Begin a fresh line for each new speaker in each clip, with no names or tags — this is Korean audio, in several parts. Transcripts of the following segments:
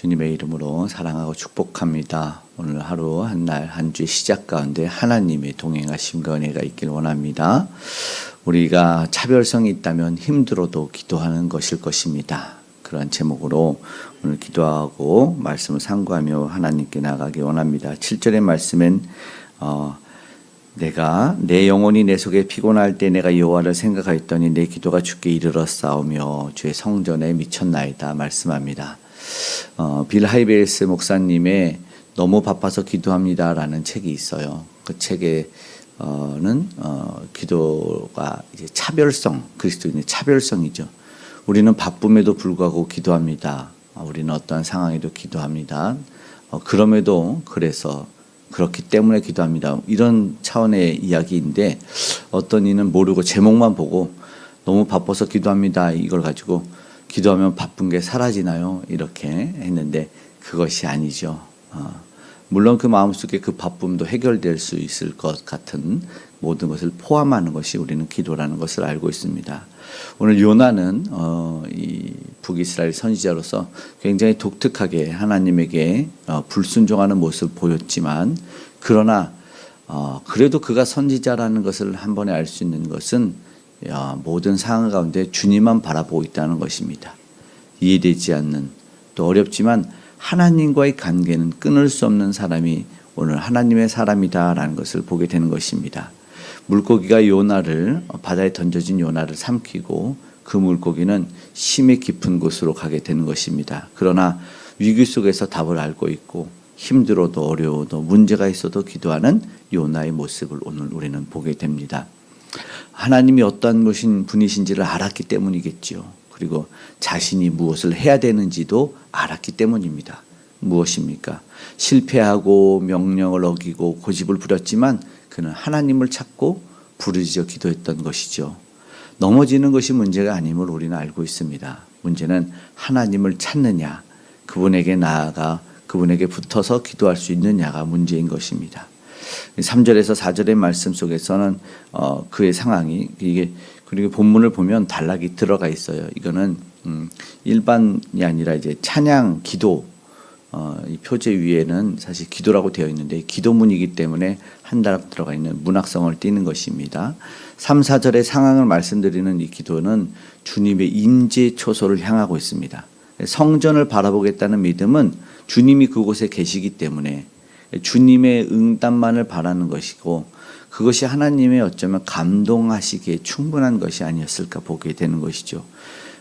주님의 이름으로 사랑하고 축복합니다. 오늘 하루 한 날 한 주의 시작 가운데 하나님의 동행하심과 은혜가 있길 원합니다. 우리가 차별성이 있다면 힘들어도 기도하는 것일 것입니다. 그런 제목으로 오늘 기도하고 말씀을 상고하며 하나님께 나가기 원합니다. 7절의 말씀은 내가 내 영혼이 내 속에 피곤할 때 내가 여호와를 생각하였더니 내 기도가 주께 이르렀사오며 주의 성전에 미쳤나이다 말씀합니다. 빌 하이베이스 목사님의 너무 바빠서 기도합니다라는 책이 있어요. 그 책에는 기도가 이제 차별성, 그리스도인의 차별성이죠. 우리는 바쁨에도 불구하고 기도합니다. 우리는 어떠한 상황에도 기도합니다. 그럼에도 그래서 그렇기 때문에 기도합니다. 이런 차원의 이야기인데 어떤 이는 모르고 제목만 보고 너무 바빠서 기도합니다. 이걸 가지고 기도하면 바쁜 게 사라지나요? 이렇게 했는데 그것이 아니죠. 물론 그 마음속에 그 바쁨도 해결될 수 있을 것 같은 모든 것을 포함하는 것이 우리는 기도라는 것을 알고 있습니다. 오늘 요나는 이 북이스라엘 선지자로서 굉장히 독특하게 하나님에게 불순종하는 모습을 보였지만 그러나 그래도 그가 선지자라는 것을 한 번에 알 수 있는 것은 모든 상황 가운데 주님만 바라보고 있다는 것입니다. 이해되지 않는 또 어렵지만 하나님과의 관계는 끊을 수 없는 사람이 오늘 하나님의 사람이다라는 것을 보게 되는 것입니다. 물고기가 요나를 바다에 던져진 요나를 삼키고 그 물고기는 심히 깊은 곳으로 가게 되는 것입니다. 그러나 위기 속에서 답을 알고 있고 힘들어도 어려워도 문제가 있어도 기도하는 요나의 모습을 오늘 우리는 보게 됩니다. 하나님이 어떠한 분이신지를 알았기 때문이겠지요. 그리고 자신이 무엇을 해야 되는지도 알았기 때문입니다. 무엇입니까? 실패하고 명령을 어기고 고집을 부렸지만 그는 하나님을 찾고 부르짖어 기도했던 것이죠. 넘어지는 것이 문제가 아님을 우리는 알고 있습니다. 문제는 하나님을 찾느냐, 그분에게 나아가 그분에게 붙어서 기도할 수 있느냐가 문제인 것입니다. 3절에서 4절의 말씀 속에서는 그의 상황이 이게 그리고 본문을 보면 단락이 들어가 있어요. 이거는 일반이 아니라 이제 찬양, 기도 이 표제 위에는 사실 기도라고 되어 있는데 기도문이기 때문에 한 단락 들어가 있는 문학성을 띠는 것입니다. 3, 4절의 상황을 말씀드리는 이 기도는 주님의 임재 초소를 향하고 있습니다. 성전을 바라보겠다는 믿음은 주님이 그곳에 계시기 때문에 주님의 응답만을 바라는 것이고 그것이 하나님의 어쩌면 감동하시기에 충분한 것이 아니었을까 보게 되는 것이죠.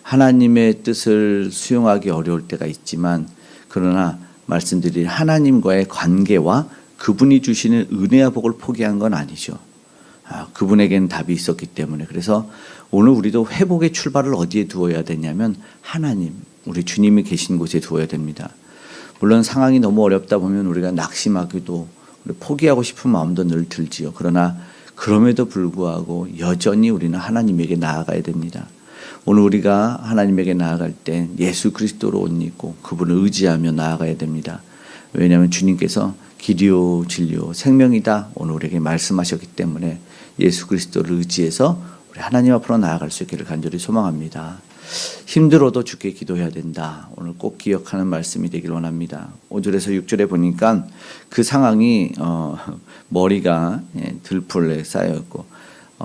하나님의 뜻을 수용하기 어려울 때가 있지만 그러나 말씀드린 하나님과의 관계와 그분이 주시는 은혜와 복을 포기한 건 아니죠. 그분에게는 답이 있었기 때문에 그래서 오늘 우리도 회복의 출발을 어디에 두어야 되냐면 하나님, 우리 주님이 계신 곳에 두어야 됩니다. 물론 상황이 너무 어렵다 보면 우리가 낙심하기도 포기하고 싶은 마음도 늘 들지요. 그러나 그럼에도 불구하고 여전히 우리는 하나님에게 나아가야 됩니다. 오늘 우리가 하나님에게 나아갈 때 예수 그리스도로 옷 입고 그분을 의지하며 나아가야 됩니다. 왜냐하면 주님께서 길이요 진리요 생명이다 오늘 우리에게 말씀하셨기 때문에 예수 그리스도를 의지해서 우리 하나님 앞으로 나아갈 수 있기를 간절히 소망합니다. 힘들어도 주께 기도해야 된다. 오늘 꼭 기억하는 말씀이 되길 원합니다. 5절에서 6절에 보니까 그 상황이 머리가 들풀에 쌓여있고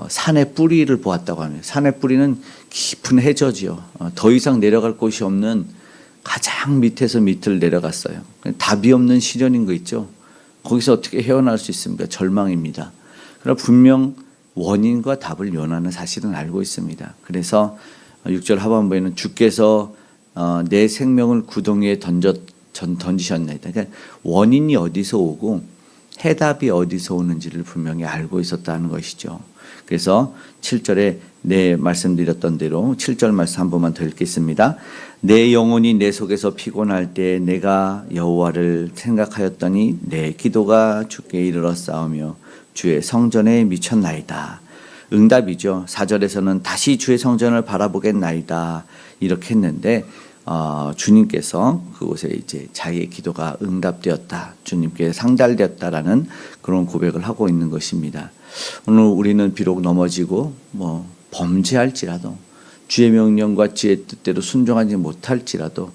산의 뿌리를 보았다고 하면 산의 뿌리는 깊은 해저지요. 더 이상 내려갈 곳이 없는 가장 밑에서 밑을 내려갔어요. 답이 없는 시련인 거 있죠. 거기서 어떻게 헤어날 수 있습니까? 절망입니다. 그러나 분명 원인과 답을 요나는 사실은 알고 있습니다. 그래서 6절 하반부에는 주께서 내 생명을 구덩이에 던지셨나이다. 그러니까 원인이 어디서 오고 해답이 어디서 오는지를 분명히 알고 있었다는 것이죠. 그래서 7절에 말씀드렸던 대로 7절 말씀 한 번만 더 읽겠습니다. 내 영혼이 내 속에서 피곤할 때 내가 여호와를 생각하였더니 내 기도가 주께 이르렀사오며 주의 성전에 미쳤나이다. 응답이죠. 4절에서는 다시 주의 성전을 바라보겠나이다 이렇게 했는데 주님께서 그곳에 이제 자기의 기도가 응답되었다, 주님께 상달되었다라는 그런 고백을 하고 있는 것입니다. 오늘 우리는 비록 넘어지고 범죄할지라도 주의 명령과 주의 뜻대로 순종하지 못할지라도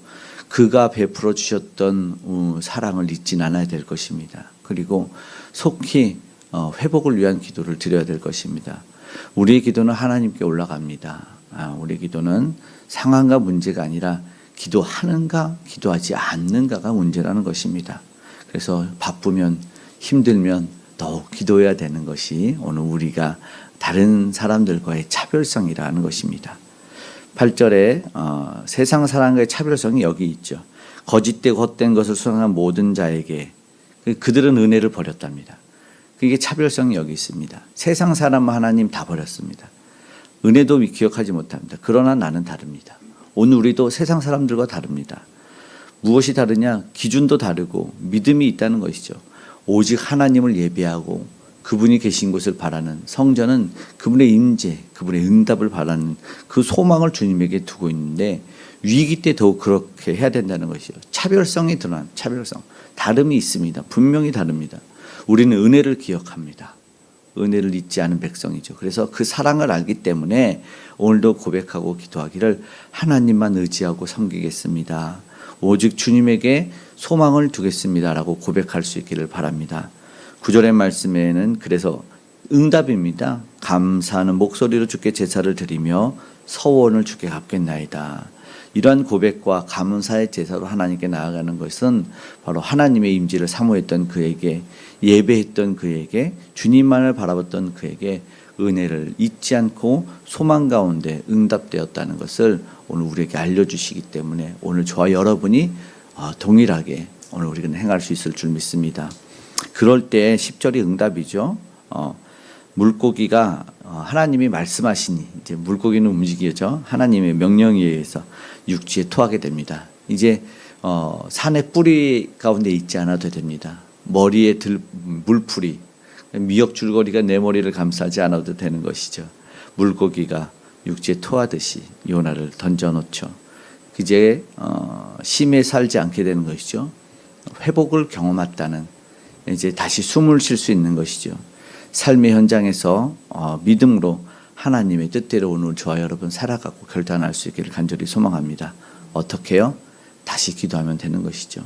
그가 베풀어 주셨던 사랑을 잊진 않아야 될 것입니다. 그리고 속히 회복을 위한 기도를 드려야 될 것입니다. 우리의 기도는 하나님께 올라갑니다. 우리의 기도는 상황과 문제가 아니라 기도하는가 기도하지 않는가가 문제라는 것입니다. 그래서 바쁘면 힘들면 더욱 기도해야 되는 것이 오늘 우리가 다른 사람들과의 차별성이라는 것입니다. 8절에 세상 사람과의 차별성이 여기 있죠. 거짓되고 헛된 것을 수상한 모든 자에게 그들은 은혜를 버렸답니다. 그게 차별성이 여기 있습니다. 세상 사람 하나님 다 버렸습니다. 은혜도 기억하지 못합니다. 그러나 나는 다릅니다. 오늘 우리도 세상 사람들과 다릅니다. 무엇이 다르냐? 기준도 다르고 믿음이 있다는 것이죠. 오직 하나님을 예배하고 그분이 계신 곳을 바라는 성전은 그분의 임재, 그분의 응답을 바라는 그 소망을 주님에게 두고 있는데 위기 때 더욱 그렇게 해야 된다는 것이죠. 차별성이 드러난 차별성. 다름이 있습니다. 분명히 다릅니다. 우리는 은혜를 기억합니다. 은혜를 잊지 않은 백성이죠. 그래서 그 사랑을 알기 때문에 오늘도 고백하고 기도하기를 하나님만 의지하고 섬기겠습니다. 오직 주님에게 소망을 두겠습니다라고 고백할 수 있기를 바랍니다. 9절의 말씀에는 그래서 응답입니다. 감사하는 목소리로 주께 제사를 드리며 서원을 주께 갚겠나이다. 이러한 고백과 감사의 제사로 하나님께 나아가는 것은 바로 하나님의 임재를 사모했던 그에게, 예배했던 그에게, 주님만을 바라봤던 그에게 은혜를 잊지 않고 소망 가운데 응답되었다는 것을 오늘 우리에게 알려주시기 때문에 오늘 저와 여러분이 동일하게 오늘 우리는 행할 수 있을 줄 믿습니다. 그럴 때 10절이 응답이죠. 물고기가 하나님이 말씀하시니 이제 물고기는 움직이죠. 하나님의 명령에 의해서 육지에 토하게 됩니다. 이제 산의 뿌리 가운데 있지 않아도 됩니다. 머리에 물풀이, 미역 줄거리가 내 머리를 감싸지 않아도 되는 것이죠. 물고기가 육지에 토하듯이 요나를 던져놓죠. 이제 심에 살지 않게 되는 것이죠. 회복을 경험했다는, 이제 다시 숨을 쉴 수 있는 것이죠. 삶의 현장에서 믿음으로 하나님의 뜻대로 오늘 저와 여러분 살아가고 결단할 수 있기를 간절히 소망합니다. 어떻게요? 다시 기도하면 되는 것이죠.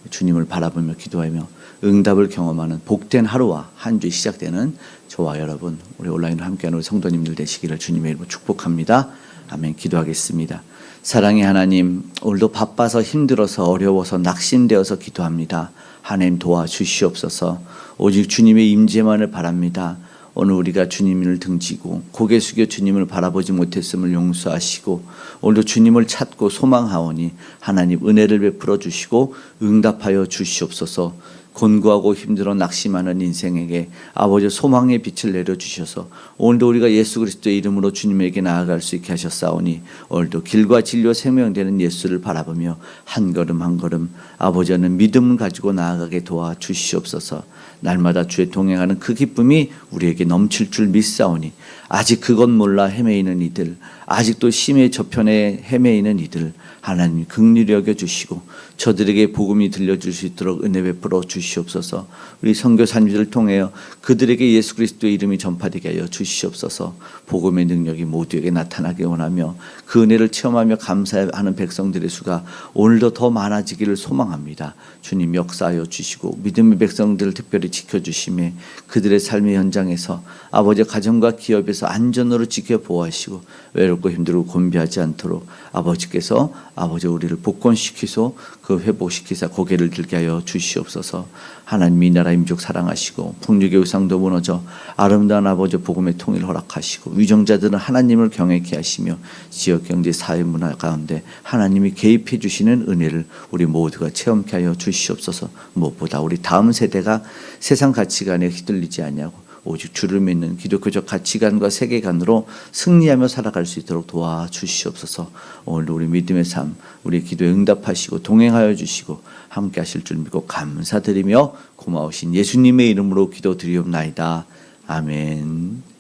주님을 바라보며 기도하며 응답을 경험하는 복된 하루와 한 주 시작되는 저와 여러분, 우리 온라인으로 함께하는 우리 성도님들 되시기를 주님의 이름으로 축복합니다. 아멘. 기도하겠습니다. 사랑의 하나님, 오늘도 바빠서 힘들어서 어려워서 낙심되어서 기도합니다. 하나님 도와주시옵소서. 오직 주님의 임재만을 바랍니다. 오늘 우리가 주님을 등지고 고개 숙여 주님을 바라보지 못했음을 용서하시고 오늘도 주님을 찾고 소망하오니 하나님 은혜를 베풀어 주시고 응답하여 주시옵소서. 곤고하고 힘들어 낙심하는 인생에게 아버지 소망의 빛을 내려주셔서 오늘도 우리가 예수 그리스도의 이름으로 주님에게 나아갈 수 있게 하셨사오니 오늘도 길과 진리와 생명되는 예수를 바라보며 한 걸음 한 걸음 아버지는 믿음을 가지고 나아가게 도와주시옵소서. 날마다 주의 동행하는 그 기쁨이 우리에게 넘칠 줄 믿사오니 아직 그것 몰라 헤매이는 이들, 아직도 심의 저편에 헤매이는 이들 하나님 긍휼히 여겨주시고 저들에게 복음이 들려줄 수 있도록 은혜 베풀어 주시옵소서. 우리 선교사님들을 통하여 그들에게 예수 그리스도의 이름이 전파되게 하여 주시옵소서. 복음의 능력이 모두에게 나타나게 원하며 그 은혜를 체험하며 감사하는 백성들의 수가 오늘도 더 많아지기를 소망합니다. 주님 역사하여 주시고 믿음의 백성들을 특별히 지켜주시며 그들의 삶의 현장에서 아버지 가정과 기업에서 안전으로 지켜 보호하시고 외롭고 힘들고 곤비하지 않도록 아버지께서 아버지 우리를 복권시키소 그 회복시키사 고개를 들게 하여 주시옵소서. 하나님 이 나라 민족 사랑하시고 풍류의 우상도 무너져 아름다운 아버지 복음의 통일을 허락하시고 위정자들은 하나님을 경외케 하시며 지역경제 사회문화 가운데 하나님이 개입해 주시는 은혜를 우리 모두가 체험케 하여 주시옵소서. 무엇보다 우리 다음 세대가 세상 가치관에 휘둘리지 아니하고 오직 주를 믿는 기독교적 가치관과 세계관으로 승리하며 살아갈 수 있도록 도와주시옵소서. 오늘도 우리 믿음의 삶, 우리 기도에 응답하시고 동행하여 주시고 함께 하실 줄 믿고 감사드리며 고마우신 예수님의 이름으로 기도드리옵나이다. 아멘.